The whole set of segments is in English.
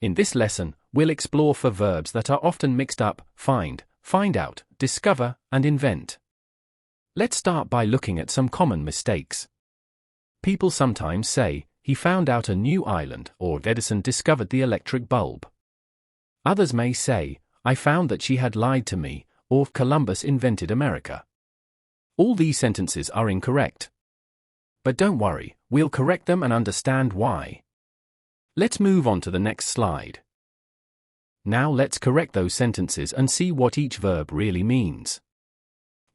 In this lesson, we'll explore for verbs that are often mixed up: find, find out, discover, and invent. Let's start by looking at some common mistakes. People sometimes say, "He found out a new island," or "Edison discovered the electric bulb." Others may say, "I found that she had lied to me," or "Columbus invented America." All these sentences are incorrect. But don't worry, we'll correct them and understand why. Let's move on to the next slide. Now let's correct those sentences and see what each verb really means.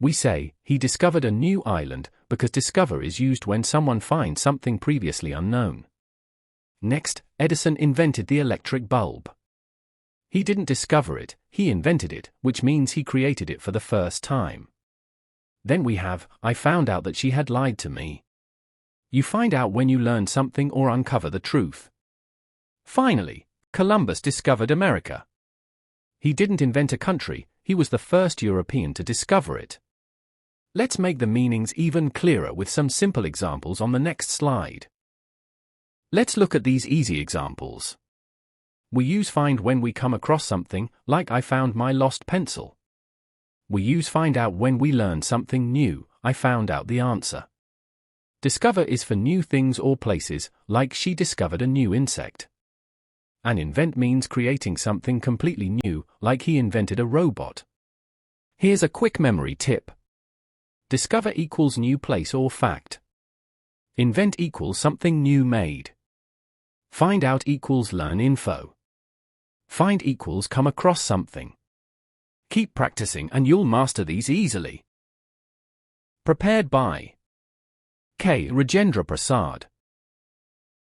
We say, "He discovered a new island," because discover is used when someone finds something previously unknown. Next, Edison invented the electric bulb. He didn't discover it, he invented it, which means he created it for the first time. Then we have, "I found out that she had lied to me." You find out when you learn something or uncover the truth. Finally, Columbus discovered America. He didn't invent a country, he was the first European to discover it. Let's make the meanings even clearer with some simple examples on the next slide. Let's look at these easy examples. We use find when we come across something, like "I found my lost pencil." We use find out when we learn something new, "I found out the answer." Discover is for new things or places, like "She discovered a new insect." And invent means creating something completely new, like "He invented a robot." Here's a quick memory tip. Discover equals new place or fact. Invent equals something new made. Find out equals learn info. Find equals come across something. Keep practicing and you'll master these easily. Prepared by K. Rajendra Prasad.